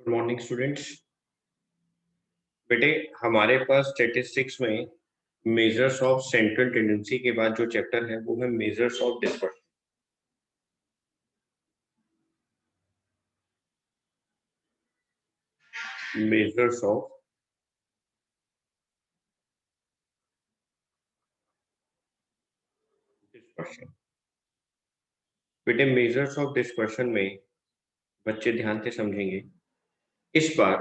Good morning students. बेटे, हमारे पास statistics में मेजर्स ऑफ सेंट्रल टेंडेंसी के बाद जो चैप्टर है वो है measures of dispersion. Measures of dispersion. बेटे, मेजर्स ऑफ डिस्पर्शन में बच्चे ध्यान से समझेंगे। इस बार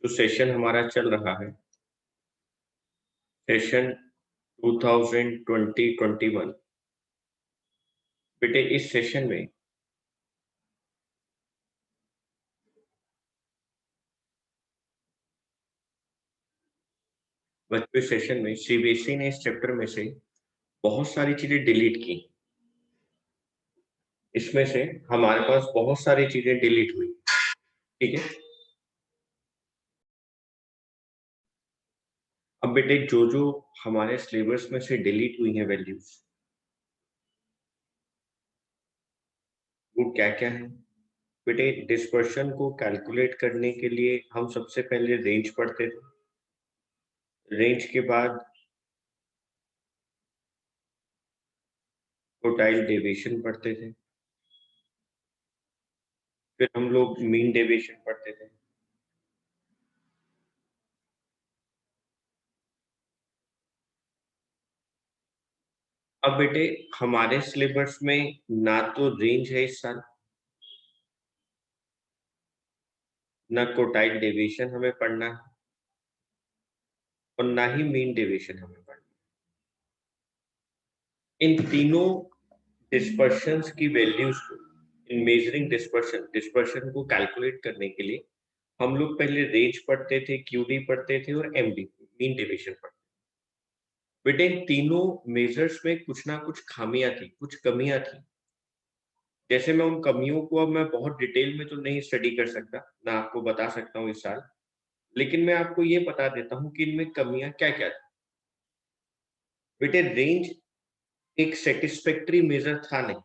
जो सेशन हमारा चल रहा है, सेशन 2020-21, बेटे इस सेशन में बच्चे सेशन में सीबीएसई ने इस चैप्टर में से बहुत सारी चीजें डिलीट की। इसमें से हमारे पास बहुत सारी चीजें डिलीट हुई। ठीक है। अब बेटे, जो जो हमारे सिलेबस में से डिलीट हुई हैं वैल्यूज, वो क्या क्या है? बेटे, डिस्पर्शन को कैलकुलेट करने के लिए हम सबसे पहले रेंज पढ़ते थे। रेंज के बाद टोटाइल डेविएशन पढ़ते थे। फिर हम लोग मीन डेविएशन पढ़ते थे। अब बेटे, हमारे सिलेबस में ना तो रेंज है इस साल, ना कोटाइल डेविएशन हमें पढ़ना है, और ना ही मीन डेविएशन हमें पढ़ना है। इन तीनों डिस्पर्शंस की वैल्यूज को, इन मेजरिंग डिस्पर्शन को कैलकुलेट करने के लिए हम लोग पहले रेंज पढ़ते थे, क्यूडी पढ़ते थे और एमडी मीन डेविएशन पढ़ते थे। बेटे, इन तीनों मेजर्स में कुछ ना कुछ खामियां थी, कुछ कमियां थी। जैसे मैं उन कमियों को अब मैं बहुत डिटेल में तो नहीं स्टडी कर सकता, ना आपको बता सकता हूँ इस साल, लेकिन मैं आपको ये बता देता हूँ कि इनमें कमियां क्या क्या थी। बेटे, रेंज एक सेटिस्फैक्ट्री मेजर था नहीं।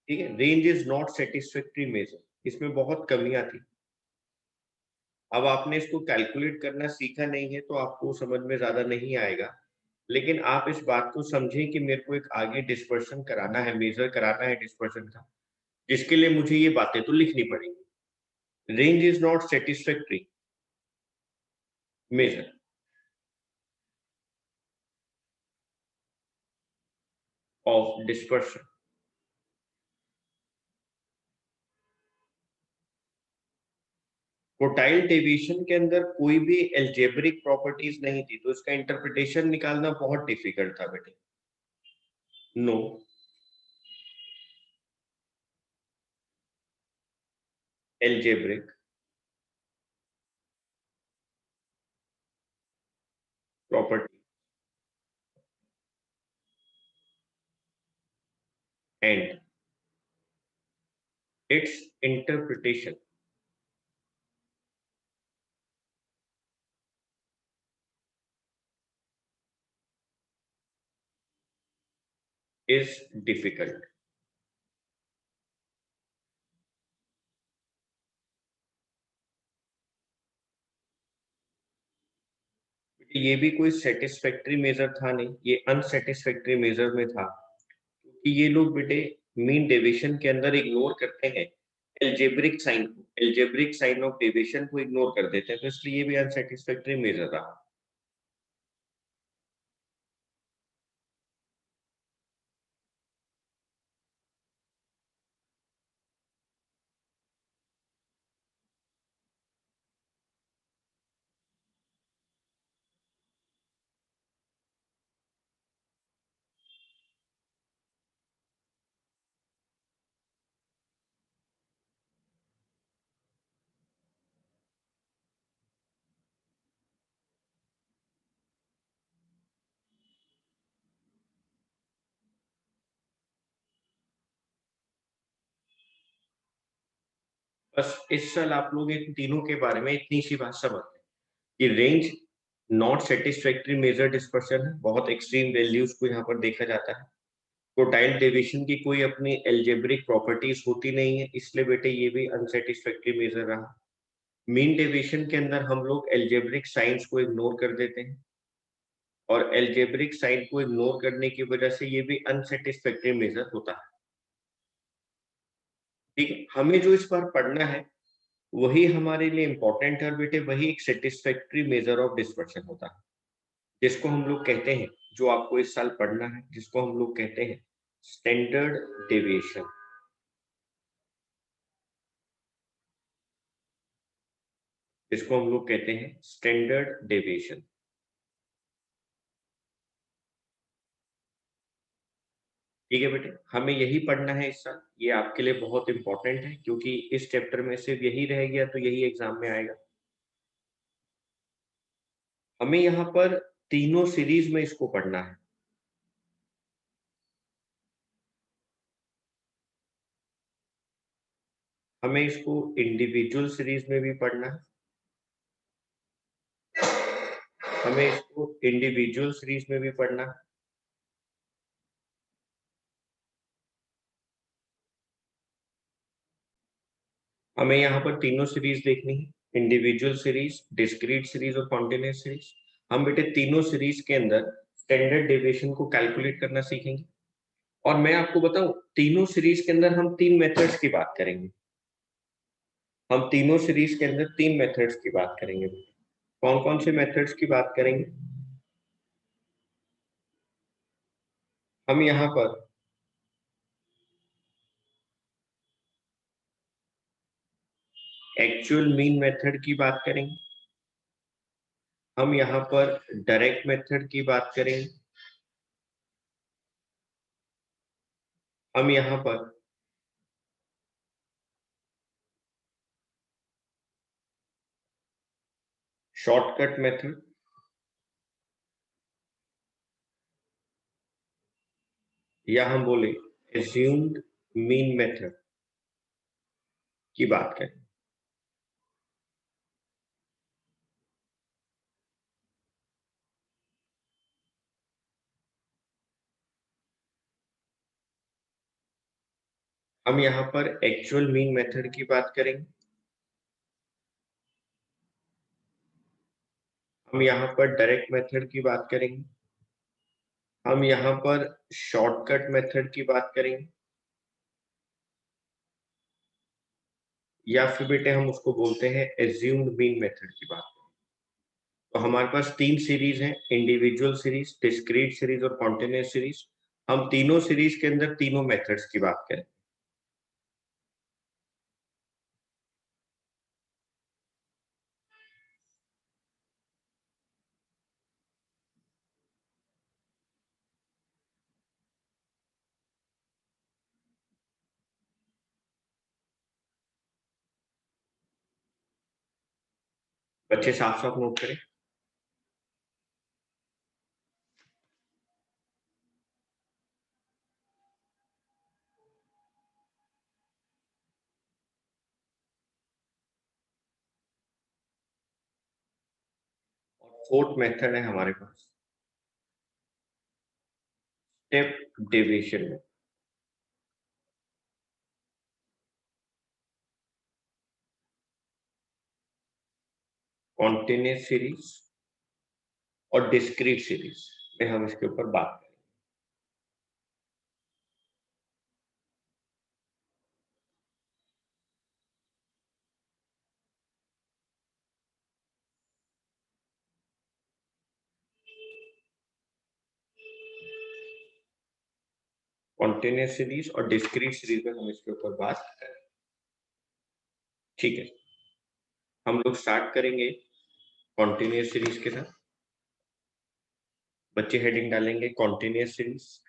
ठीक है, range is not satisfactory measure, इसमें बहुत कमियां थी। अब आपने इसको कैलकुलेट करना सीखा नहीं है तो आपको समझ में ज्यादा नहीं आएगा, लेकिन आप इस बात को समझें कि मेरे को एक आगे डिस्पर्शन कराना है, मेजर कराना है डिस्पर्शन का, जिसके लिए मुझे ये बातें तो लिखनी पड़ेगी। Range is not satisfactory measure of dispersion. Quartile deviation के अंदर कोई भी एल्जेब्रिक प्रॉपर्टीज नहीं थी, तो इसका इंटरप्रिटेशन निकालना बहुत डिफिकल्ट था बेटे। No algebraic property and its interpretation is difficult. ये भी कोई सेटिस्फैक्ट्री मेजर था नहीं, ये अनसेटिस्फैक्ट्री मेजर में था, क्योंकि ये लोग बेटे मीन डेविएशन के अंदर इग्नोर करते हैं एल्जेब्रिक साइन को, एल्जेब्रिक साइन ऑफ डेविएशन को इग्नोर कर देते हैं, तो इसलिए ये भी अनसेटिस्फैक्ट्री मेजर रहा। बस इस साल आप लोग इन तीनों के बारे में इतनी सी बात समझ लें कि range not satisfactory measure dispersion है, बहुत एक्सट्रीम वैल्यूज को यहाँ पर देखा जाता है। कोटाइल डेविएशन की कोई अपनी एल्जेब्रिक प्रॉपर्टीज होती नहीं है, इसलिए बेटे ये भी अनसेटिस्फैक्ट्री मेजर रहा। मीन डेविएशन के अंदर हम लोग एल्जेब्रिक साइंस को इग्नोर कर देते हैं, और एल्जेब्रिक साइन को इग्नोर करने की वजह से ये भी अनसेटिस्फैक्टरी मेजर होता है। ठीक है, हमें जो इस बार पढ़ना है वही हमारे लिए इंपॉर्टेंट है बेटे, वही एक सेटिस्फैक्टरी मेजर ऑफ डिस्पर्शन होता है, जिसको हम लोग कहते हैं, जो आपको इस साल पढ़ना है, जिसको हम लोग कहते हैं स्टैंडर्ड डेविएशन। इसको हम लोग कहते हैं स्टैंडर्ड डेविएशन। ठीक है बेटे, हमें यही पढ़ना है इस साल, ये आपके लिए बहुत इंपॉर्टेंट है, क्योंकि इस चैप्टर में सिर्फ यही रह गया तो यही एग्जाम में आएगा। हमें यहाँ पर तीनों सीरीज में इसको पढ़ना है। हमें इसको इंडिविजुअल सीरीज में भी पढ़ना है, हमें इसको इंडिविजुअल सीरीज में भी पढ़ना है, हमें यहाँ पर तीनों सीरीज देखनी है, इंडिविजुअल सीरीज, डिस्क्रीट सीरीज और कॉन्टिन्यूअस सीरीज। हम बेटे तीनों सीरीज के अंदर स्टैंडर्ड डेविएशन को कैलकुलेट करना सीखेंगे। और मैं आपको बताऊं, तीनों सीरीज के अंदर हम तीन मेथड्स की बात करेंगे। हम तीनों सीरीज के अंदर तीन मेथड्स की बात करेंगे। कौन कौन से मेथड्स की बात करेंगे? हम यहाँ पर एक्चुअल मीन मेथड की बात करेंगे, हम यहाँ पर डायरेक्ट मेथड की बात करेंगे, हम यहाँ पर शॉर्टकट मेथड, या हम बोले एज्यूम्ड मीन मेथड की बात करें। हम यहाँ पर एक्चुअल मीन मेथड की बात करेंगे, हम यहाँ पर डायरेक्ट मेथड की बात करेंगे, हम यहाँ पर शॉर्टकट मेथड की बात करेंगे, या फिर बेटे हम उसको बोलते हैं एज्यूम्ड मीन मेथड की बात। तो हमारे पास तीन सीरीज हैं, इंडिविजुअल सीरीज, डिस्क्रीट सीरीज और कॉन्टिन्यूअस सीरीज। हम तीनों सीरीज के अंदर तीनों मेथड्स की बात करें। बच्चे साफ साफ नोट करें। और फोर्थ मेथड है हमारे पास स्टेप डेविएशन में। कॉन्टिन्यूअस सीरीज और डिस्क्रीट सीरीज में हम इसके ऊपर बात करें। कॉन्टिन्यूअस सीरीज और डिस्क्रीट सीरीज में हम इसके ऊपर बात करें। ठीक है, हम लोग स्टार्ट करेंगे कॉन्टिन्यूअस सीरीज के साथ। बच्चे हेडिंग डालेंगे कॉन्टिन्यूअस सीरीज।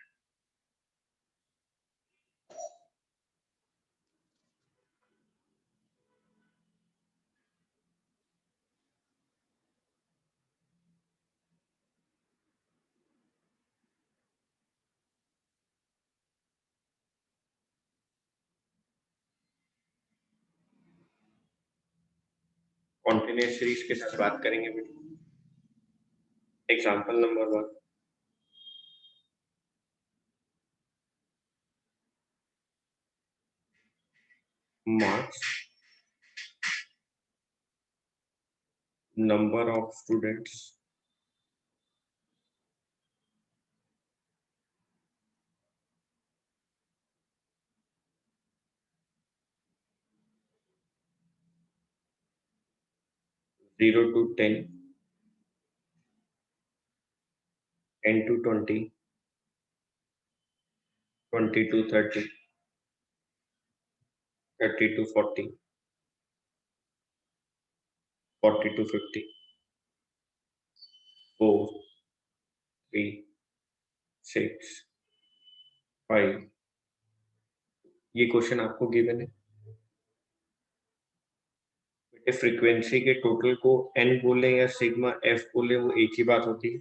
कॉन्टिन्यूअस सीरीज के साथ बात करेंगे बेटा। Example number 1, marks number of students zero to 10, 10 to 20, 20 to 30, 30 to 40, 40 to 50, 4, 3, 6, 5. ये क्वेश्चन आपको गिवन है। बेटे फ्रीक्वेंसी के टोटल को n बोले या सिग्मा f बोले वो एक ही बात होती है।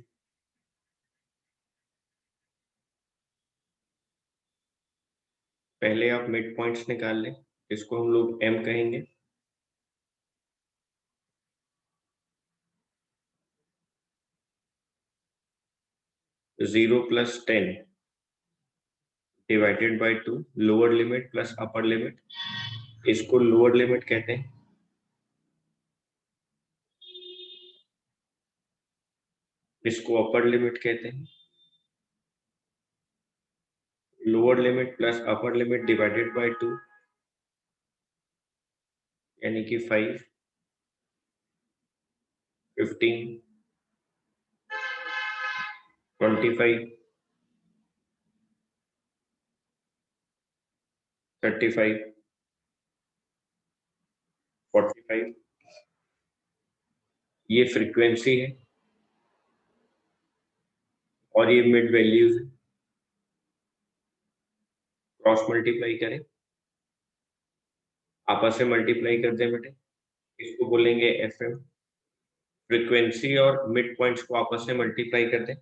पहले आप मिड पॉइंट्स निकाल लें, इसको हम लोग m कहेंगे। Zero plus 10 divided by 2, lower limit plus upper limit, इसको लोअर लिमिट कहते हैं। इसको अपर लिमिट कहते हैं। Lower limit plus upper limit divided by 2 यानी कि 5, 15, 25, 35, 45। ये फ्रीक्वेंसी है और ये मिड वैल्यूज है। क्रॉस मल्टीप्लाई करें, आपस में मल्टीप्लाई कर दें बेटे, इसको बोलेंगे एफएम। फ्रीक्वेंसी और मिड पॉइंट्स को आपस में मल्टीप्लाई कर दें,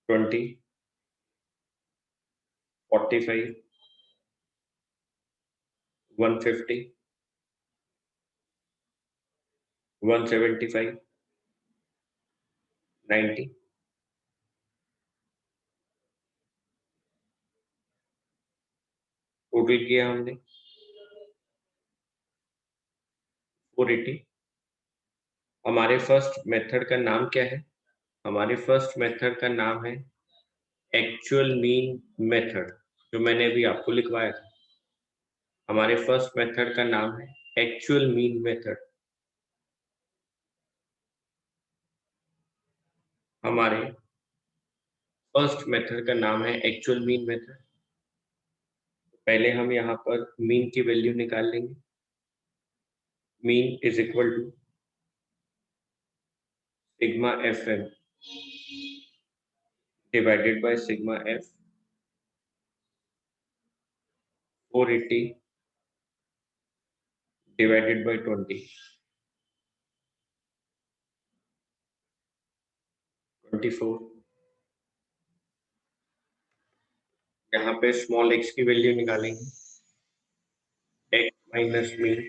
20, 45, 150, 175, 90। टोटल किया हमने 480। हमारे फर्स्ट मेथड का नाम क्या है? हमारे फर्स्ट मेथड का नाम है एक्चुअल मीन मेथड, जो मैंने अभी आपको लिखवाया था। हमारे फर्स्ट मेथड का नाम है एक्चुअल मीन मेथड। हमारे फर्स्ट मेथड का नाम है एक्चुअल मीन मेथड। पहले हम यहाँ पर मीन की वैल्यू निकाल लेंगे। Mean is equal to sigma F M divided by sigma F. 480 divided by 20, 24। यहाँ पे स्मॉल एक्स की वैल्यू निकालेंगे, x minus mean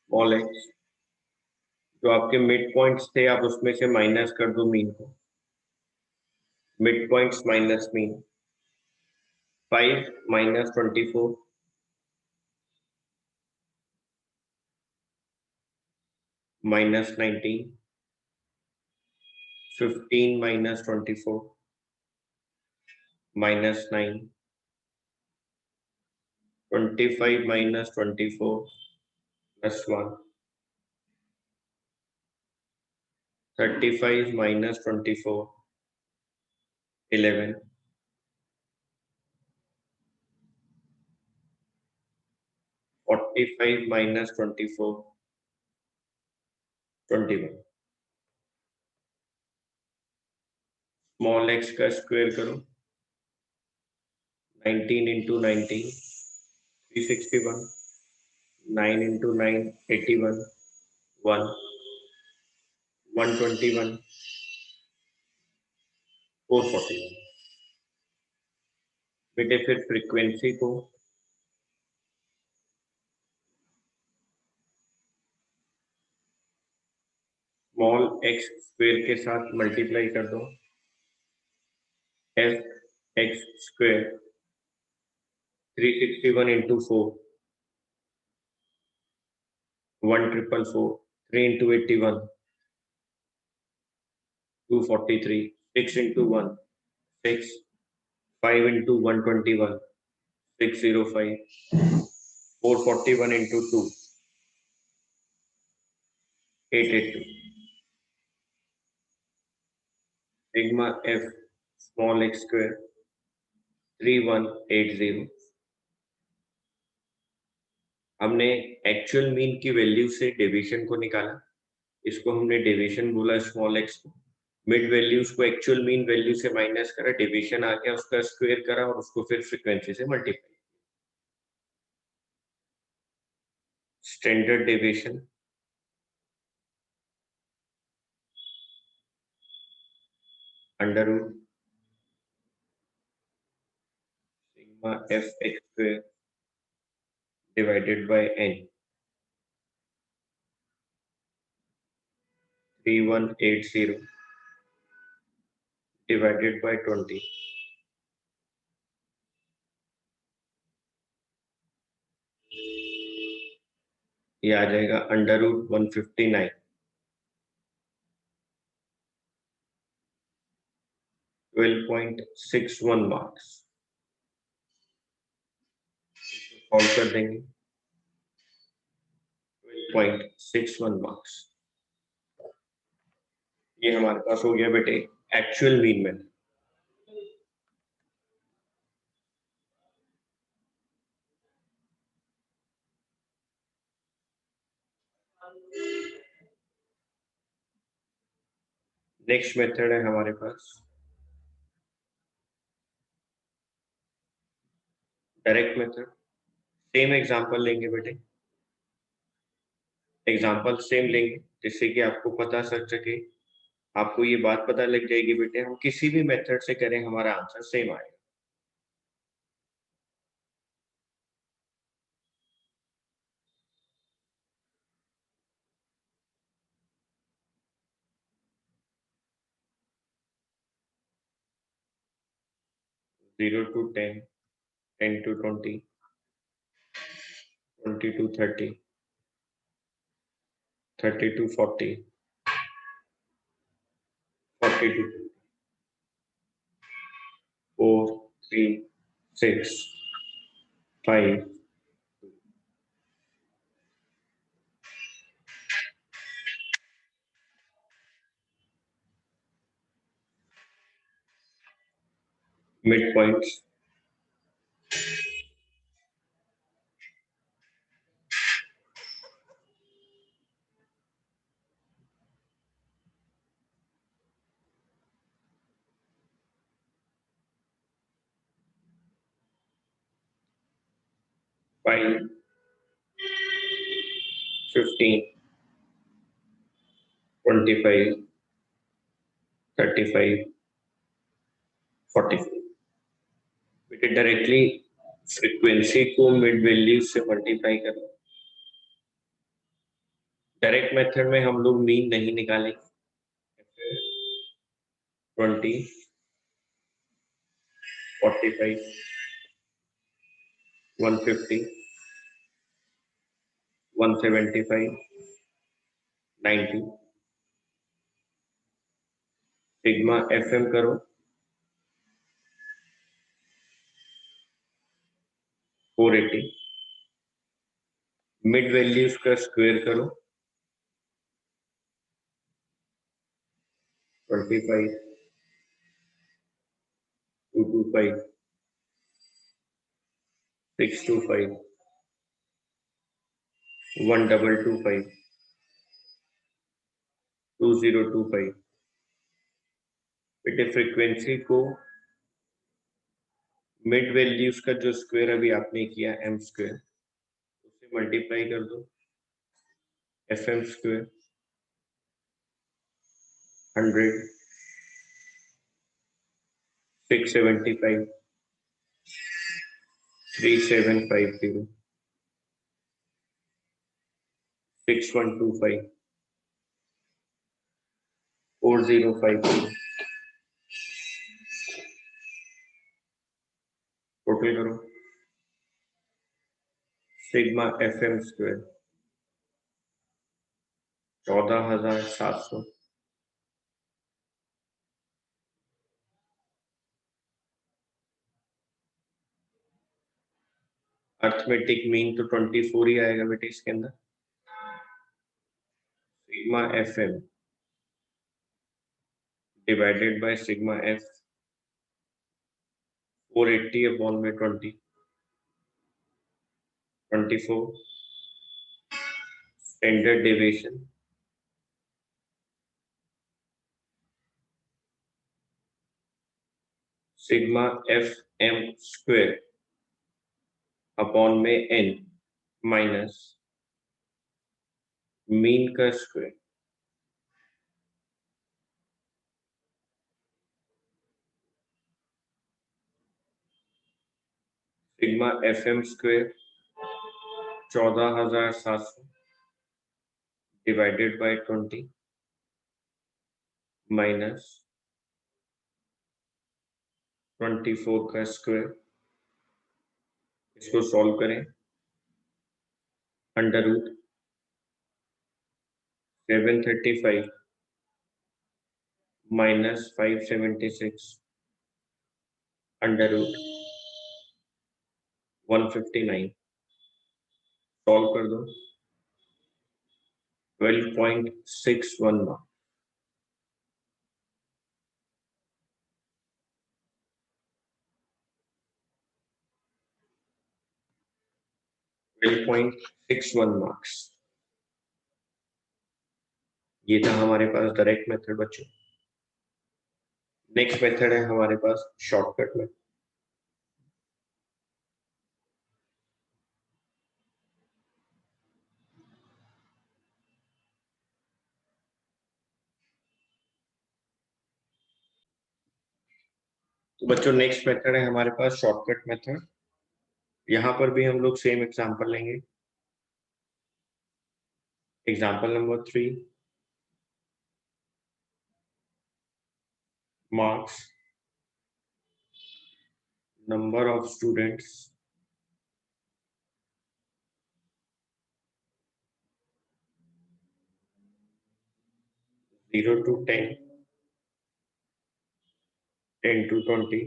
small x, जो आपके मिड पॉइंट्स थे आप उसमें से माइनस कर दो मीन को। Mid points minus mean, 5 minus 24 minus 19, 15 minus 24 minus 9, 25 minus 24 plus 1, 35 minus 24 11, 45 minus 24 21। Small x का स्क्वायर करो, 19 इंटू 19 361, 9 इंटू 9 81, 1 121 441। बेटे फिर फ्रीक्वेंसी को स्मॉल एक्स स्क्वायर के साथ मल्टीप्लाई कर दो, F x square 361 into 4, 1444, 3 into 81, 243, 6 into 1, 6, 5 into 121, 605, 441 into 2, 882. Sigma F small x square 3180. हमने एक्चुअल मीन की वैल्यू से डेविएशन को निकाला, इसको हमने डेविएशन बोला स्मॉल एक्स को, मिड वैल्यूज को एक्चुअल मीन वैल्यू से माइनस करा, डेविएशन आ गया, उसका स्क्वायर करा और उसको फिर फ्रीक्वेंसी से multiply. Standard deviation under root sigma F x square divided by n 3180 divided by 20. ये आ जाएगा अंडर रूट 159, 12.61 मार्क्स। सॉल्व कर देंगे, 12.61 मार्क्स। ये हमारे पास हो गया बेटे एक्चुअल मीन में। नेक्स्ट मेथड है हमारे पास डायरेक्ट मेथड। सेम एग्जांपल लेंगे बेटे, एग्जांपल सेम लेंगे जिससे कि आपको पता चल सके, आपको ये बात पता लग जाएगी बेटे हम किसी भी मेथड से करें हमारा आंसर सेम आएगा। Zero to 10, 10 to 20, 20 to 30, 30 to 40, 40 to 4, 3, 6, 5, mid points, five, 15, 25, 35, 45। बेटे डायरेक्टली फ्रीक्वेंसी को मिड वैल्यू से मल्टीप्लाई करो। डायरेक्ट मेथड में हम लोग मीन नहीं निकालेंगे। 20, 45, 150, 175, 90, सिग्मा FM करो, 480, मिड वैल्यूज का स्क्वायर करो, 25, 225, 625, 1225, 2025। बेटे फ्रीक्वेंसी को मिड वैल्यूज का जो स्क्वायर अभी आपने किया m स्क्वायर उससे मल्टीप्लाई कर दो, FM स्क्वायर 100, 675, 3750, 6125, 4050। टोटल करो sigma FM square 14,700 arithmetic mean तो 24 ही आएगा बेटे इसके अंदर। Sigma FM divided by sigma F 480 upon में 20 24 standard deviation sigma FM square upon में n माइनस मीन का square sigma FM square 14,700 divided by 20 minus 24 का स्क्वायर, इसको सॉल्व करें, under root 735 minus 576 under root 159 solve कर दो 12.61 mark. Marks. ये था हमारे पास डायरेक्ट मेथड बच्चों। नेक्स्ट मेथड है हमारे पास शॉर्टकट में। तो बच्चों नेक्स्ट मेथड है हमारे पास शॉर्टकट मेथड। यहां पर भी हम लोग सेम एग्जांपल लेंगे। Example number 3 marks number of students 0 to 10, 10 to 20,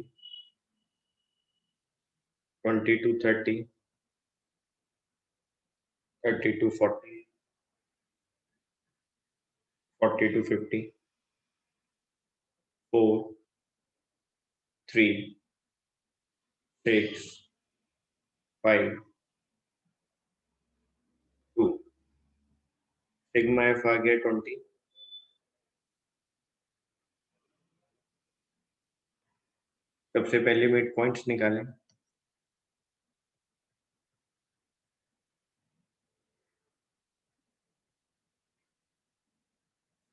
20 to 30, 30 to 40, 40 to 50, 4, 3, 6, 5, 2। Sigma F आ गया 20। सबसे पहले मिड पॉइंट्स निकालें।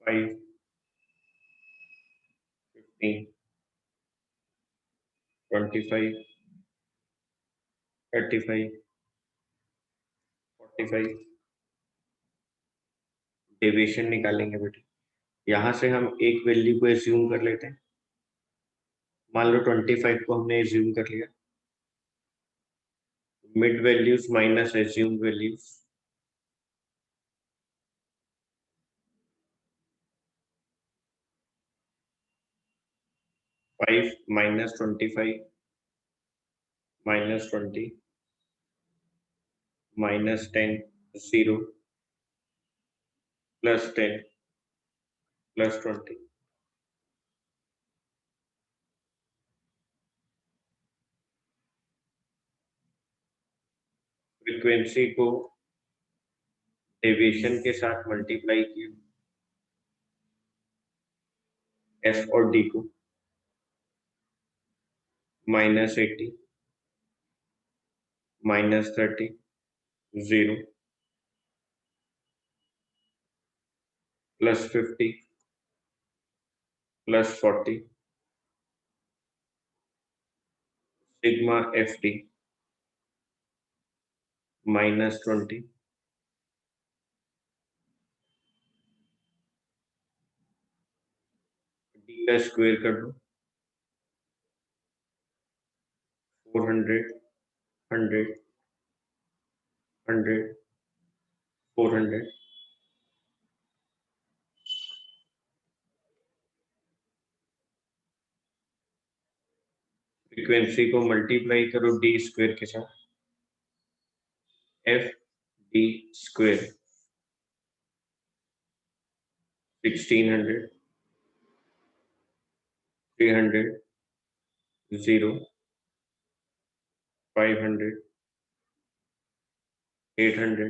5, 15, 25, 35, 45। डेविएशन निकालेंगे बेटे। यहां से हम एक वैल्यू को एज्यूम कर लेते हैं। मान लो 25 को हमने एज्यूम कर लिया। Mid values minus assumed values, 5 minus 25 minus 20 minus 10 0 plus 10 plus 20। Frequency को डेविएशन के साथ मल्टीप्लाई किया, एफ और डी को -80 -30 0 +50 +40 सिग्मा एफ डी -20 डी का स्क्वायर कर दो 400 100 100, 400, फ्रीक्वेंसी को मल्टीप्लाई करो डी स्क्वायर के साथ, F D square 1600, 300, 0, 500, 800,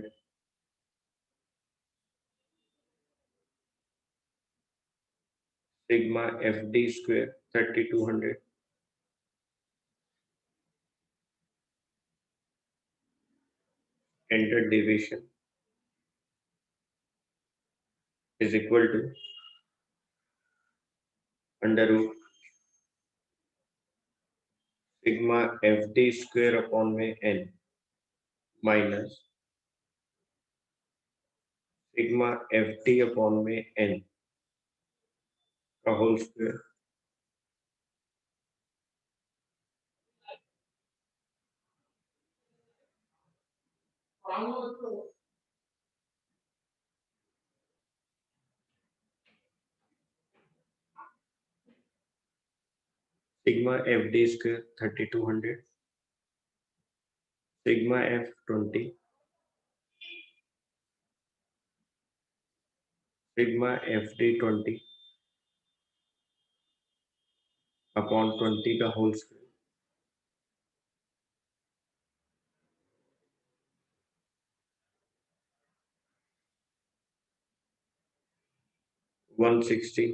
sigma F D square 3200, standard deviation is equal to under root sigma fd square upon में n minus sigma fd upon में n का whole square sigma fd square 3200 sigma f20 sigma fd20 upon 20 का whole square 160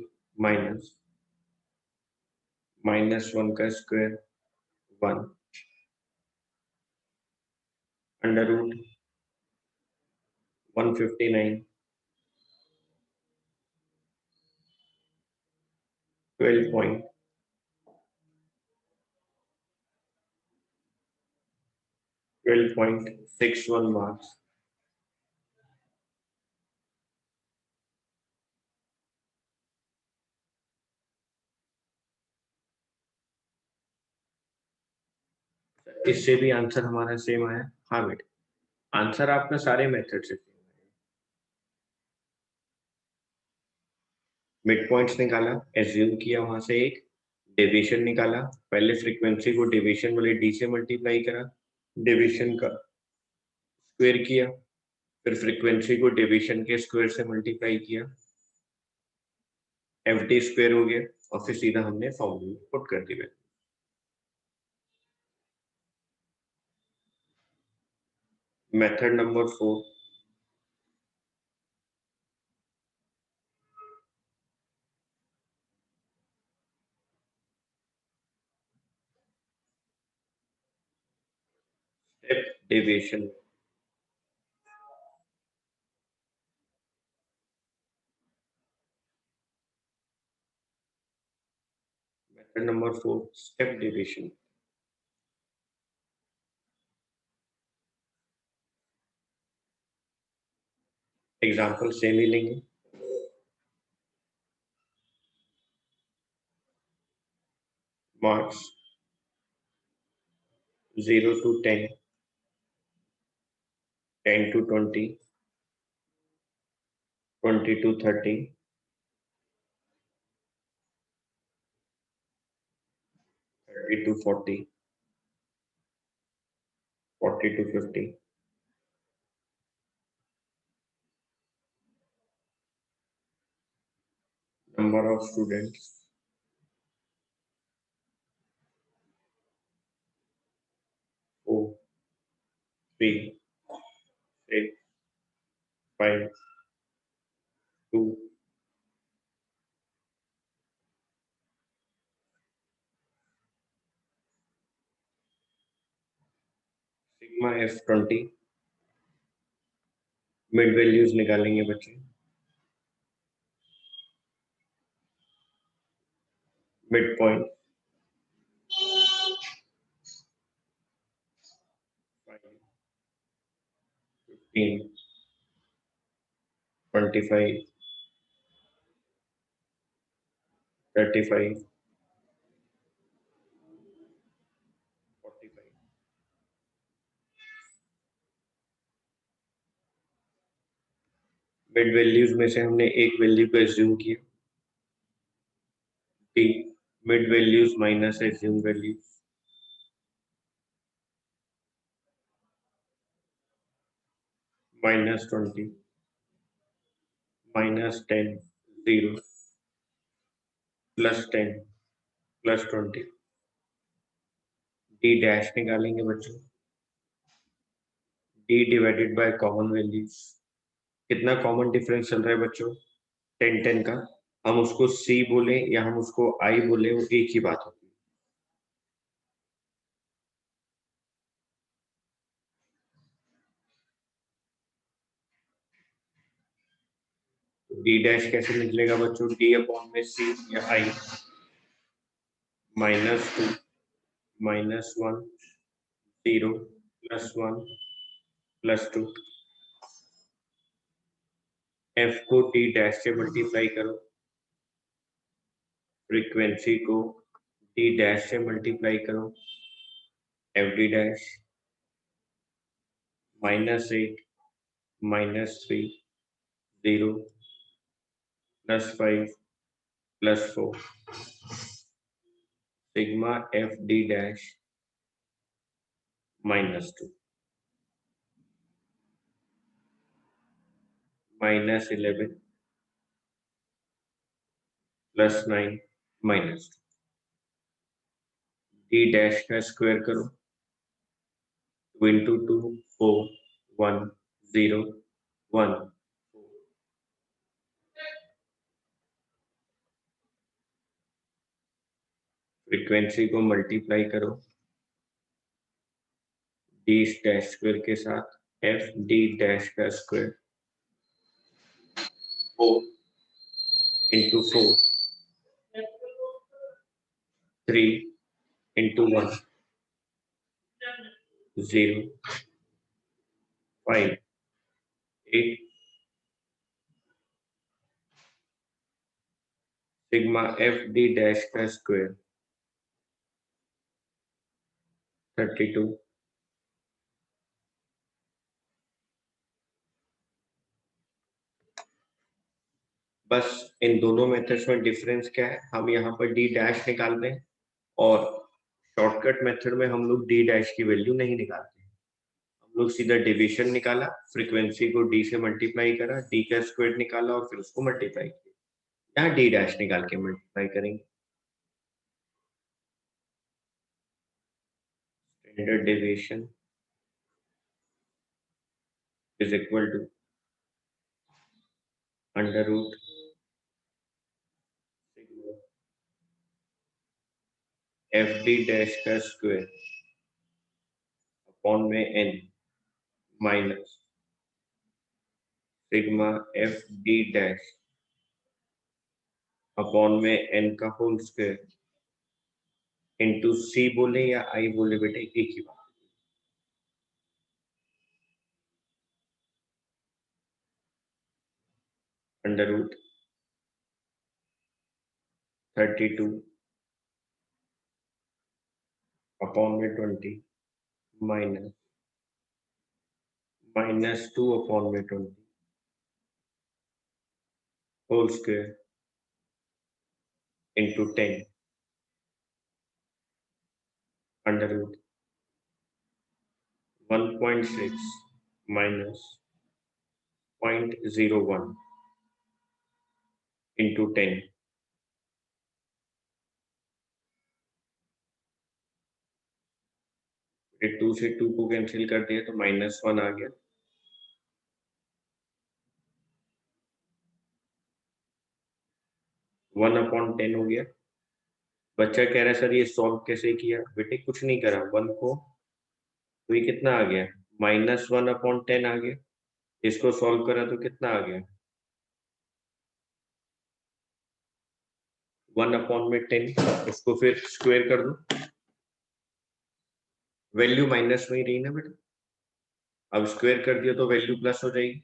minus 1 का square 1 under root 159 12.61 marks. इससे भी answer हमारा same आया। हाँ बेटे, आंसर आपका सारे मेथड से सेम है। मिड पॉइंट्स निकाला, एज्यूम किया, वहां से एक डेविएशन निकाला, पहले फ्रीक्वेंसी को डेविएशन वाले डी से मल्टीप्लाई करा, डेविएशन का स्क्वायर किया, फिर फ्रीक्वेंसी को डेविएशन के स्क्वायर से मल्टीप्लाई किया, एफ डी स्क्वायर हो गया, और फिर सीधा हमने फॉर्मूला पुट कर दिया। Method number 4, step deviation. Method number 4, step deviation. Example same ही लेंगे। Marks 0 to 10, 10 to 20, 20 to 30, 30 to 40, 40 to 50. Number of students 4, 3, 6, 5, 2, sigma F20, mid values निकालेंगे बच्चे। Mid point 15, 25, 35, 45। मिड वैल्यूज में से हमने एक वैल्यू को एज्यूम किया, T mid values minus assume value, -20, -10, 0, +10, +20, D dash निकालेंगे बच्चों, D divided by common values. कितना कॉमन डिफरेंस चल रहा है बच्चों? 10 का। हम उसको सी बोले या हम उसको आई बोले, वो एक ही बात होती है। तो डी डैश कैसे निकलेगा बच्चों? डी अपॉन में सी या आई, -2, -1, 0, +1, +2। एफ को डी डैश से मल्टीप्लाई करो, फ्रीक्वेंसी को डी डैश से मल्टीप्लाई करो, F D dash -8, -3, 0, +5, +4, sigma F D dash -2, -11, +9, -2। D dash का स्क्वायर करो, 2 into 2, 4, 1, 0, 1। फ्रीक्वेंसी को मल्टीप्लाई करो डी डैश स्क्वायर के साथ, एफ डी डैश का square, 4 into 4, 3 into 1, 0, 5, 8, sigma F D dash का स्क्वायर, 32। बस इन दोनों मेथड्स में डिफरेंस क्या है? हम यहाँ पर डी डैश निकाल रहे हैं और शॉर्टकट मेथड में हम लोग डी डैश की वैल्यू नहीं निकालते। हम लोग सीधा डिवीजन निकाला, फ्रीक्वेंसी को डी से मल्टीप्लाई करा, डी का स्क्वायर निकाला और फिर उसको मल्टीप्लाई किया। यहाँ डी डैश निकाल के मल्टीप्लाई करेंगे। Standard deviation is equal to under root F D dash का स्क्वायर अपॉन में N minus sigma F D dash upon में एन का होल स्क्वायर इंटू सी बोले या आई बोले बेटे एक ही बात। अंडर रूट 32 अपॉन में 20 माइनस -2 अपॉन में 20 whole square into 10 under root 1.6 minus 0.01 into 10। फिर 2 से 2 को कैंसिल कर दिया तो -1 आ गया। 1/10 हो गया। बच्चा कह रहा है सर ये सॉल्व कैसे किया? बेटे कुछ नहीं करा, 1 को तो ये कितना आ गया, -1/10 आ गया। इसको सॉल्व करा तो कितना आ गया, 1/10। इसको फिर स्क्वायर कर दो, वैल्यू माइनस में ही रही ना बेटा, अब स्क्वायर कर दिया तो वैल्यू प्लस हो जाएगी।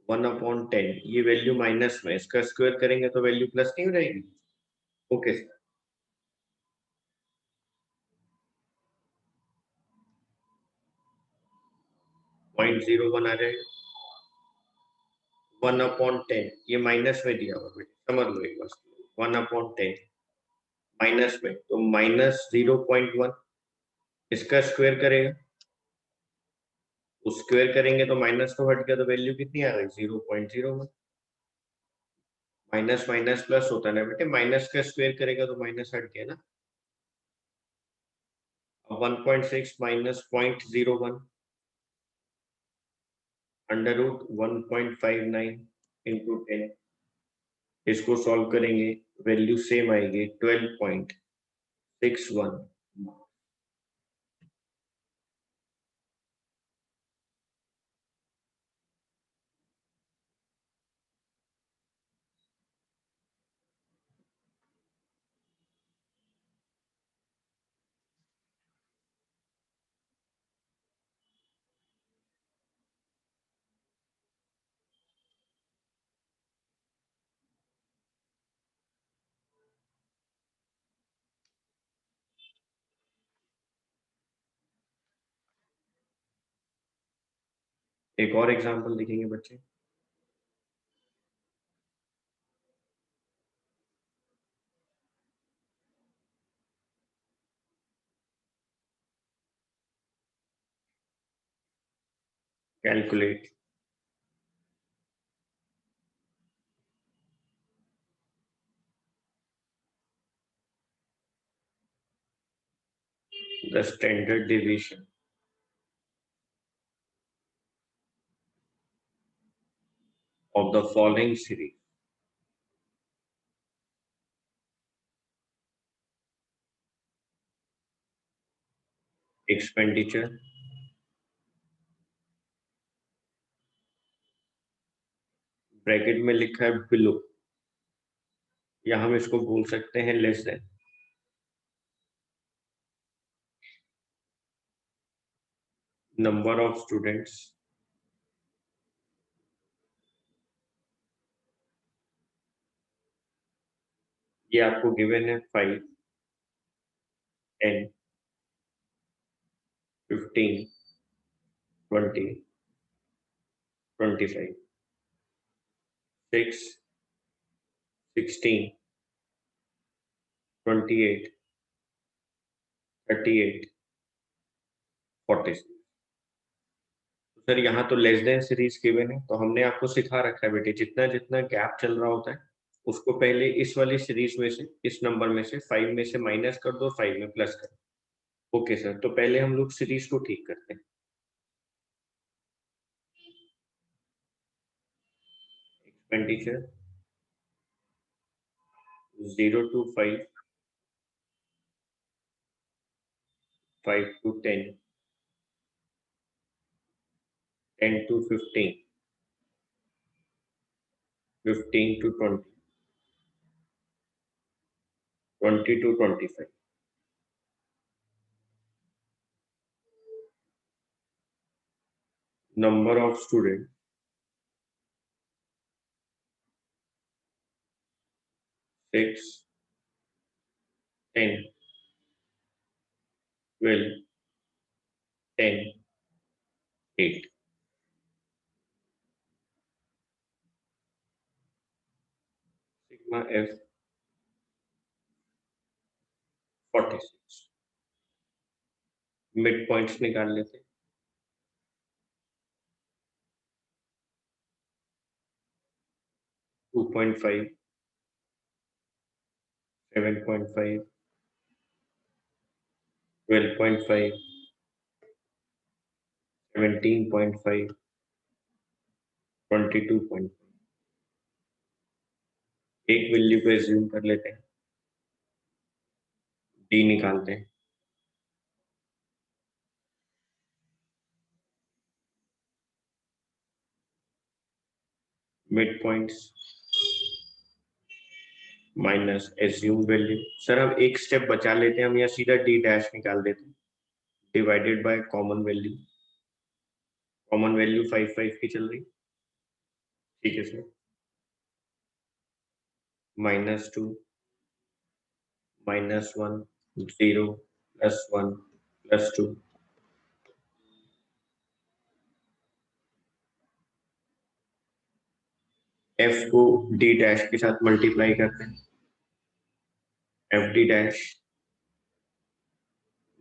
1/10 ये वैल्यू माइनस में, इसका स्क्वायर करेंगे तो वैल्यू प्लस नहीं हो जाएगी। ओके, 0.01 आ जाएगा। 1/10 ये माइनस में दिया हुआ बेटा, समझ लो एक बार। 1/10 माइनस में, तो -0.1 इसका स्क्वायर करेगा, उस स्क्वायर करेंगे तो माइनस तो हट गया, तो वैल्यू कितनी आ गई 0.01। माइनस माइनस प्लस होता है ना बेटे, माइनस का स्क्वायर करेगा तो माइनस हट गया ना। अब 1.6 माइनस 0.01 √1.59 इंटू 10, इसको सॉल्व करेंगे, वैल्यू सेम आएगी 12.61। एक और एग्जांपल लिखेंगे बच्चे। Calculate the standard deviation of the following series. Expenditure, bracket में लिखा है बिलो, या हम इसको बोल सकते हैं less than. Number of students, ये आपको गिवन है 5, 10, 15, 20, 25, 6, 16, 28, 38, 46। सर यहाँ तो लेस देन सीरीज गिवन है, तो हमने आपको सिखा रखा है बेटे, जितना जितना गैप चल रहा होता है उसको पहले इस वाली सीरीज में से, इस नंबर में से 5 में से माइनस कर दो, 5 में प्लस कर दो। ओके सर, तो पहले हम लोग सीरीज को ठीक करते हैं। Expenditure 0 to 5, 5 to 10, 10 to 15, 15 to 20, 20 to 25। Number of students, 6, 10, 12, 10, 8। Sigma F 46। Mid points निकाल लेते, 2.5, 7.5, 12.5, 17.5, 22.5। एक वैल्यू को एज्यूम कर लेते हैं, डी निकालते हैं। Mid points minus assume value. Sir अब एक स्टेप बचा लेते हैं हम, या सीधा डी डैश निकाल देते हैं, divided by common value. Common value 5 5 की चल रही, ठीक है सर। -2, -1, 0, +1, +2। f को d डैश के साथ मल्टीप्लाई करते हैं, F D dash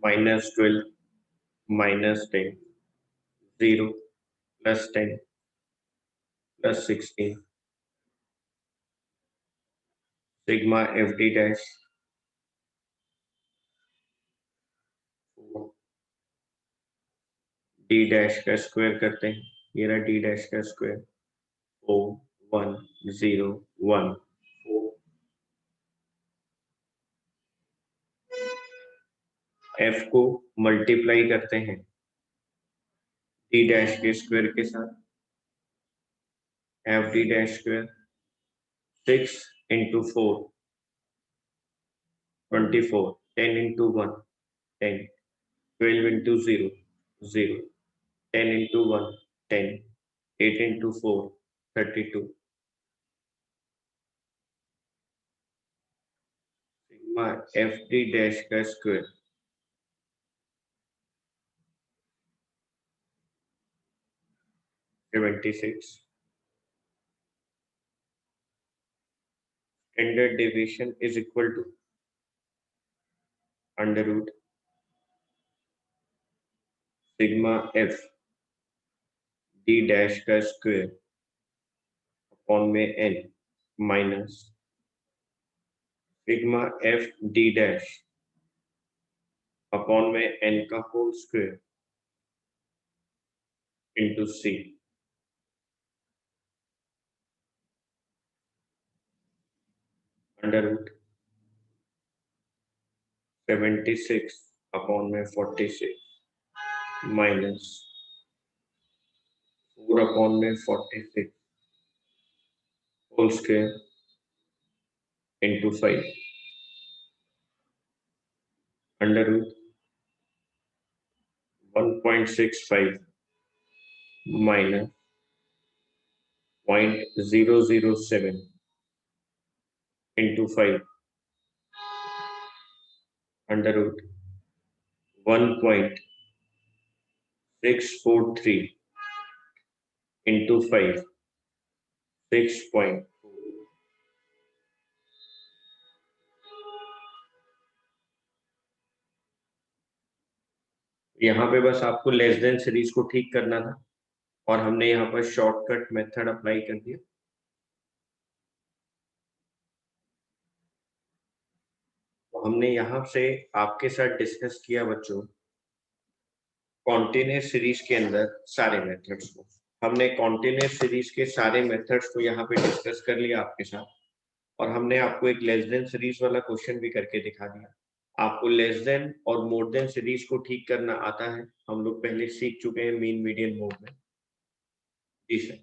-12 -10 0 +10 +16 sigma F D dash D dash का स्क्वायर करते हैं, ये रहा डी डैश का स्क्वायर 4 1 0 1 4 एफ को मल्टीप्लाई करते हैं डी डैश के स्क्वायर के साथ, F D dash square 6 into 4 24 10 into 1 10 12 into 0 0 10 into 1 10 8 into 4 32 sigma F D dash का square 76 standard deviation is equal to under root sigma F D dash का square upon में N minus sigma F D dash upon में N का whole square into C under root 76 upon में 46 minus 4 upon में 46 whole square into 5 under root 1.65 minus 0.007 into 5 under root 1.643 into 5 6.2 यहाँ पे बस आपको लेस देन सीरीज को ठीक करना था और हमने यहाँ पर शॉर्टकट मेथड अप्लाई कर दिया। तो हमने यहाँ से आपके साथ डिस्कस किया बच्चों कॉन्टिन्यूअस सीरीज के अंदर सारे मेथड्स को, हमने कॉन्टिन्यूअस सीरीज के सारे मेथड्स को यहाँ पे डिस्कस कर लिया आपके साथ और हमने आपको एक लेस देन सीरीज वाला क्वेश्चन भी करके दिखा दिया। आपको लेस देन और मोर देन सीरीज को ठीक करना आता है, हम लोग पहले सीख चुके हैं मीन मीडियन मोड में। जी सर,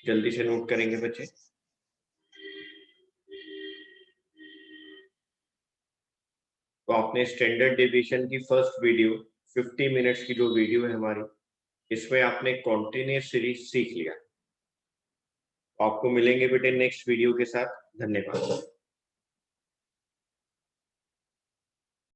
जल्दी से नोट करेंगे बच्चे। तो आपने स्टैंडर्ड डेविएशन की फर्स्ट वीडियो 50 मिनट्स की जो वीडियो है हमारी, इसमें आपने कॉन्टिन्यूअस सीरीज सीख लिया। आपको मिलेंगे बेटे नेक्स्ट वीडियो के साथ। धन्यवाद।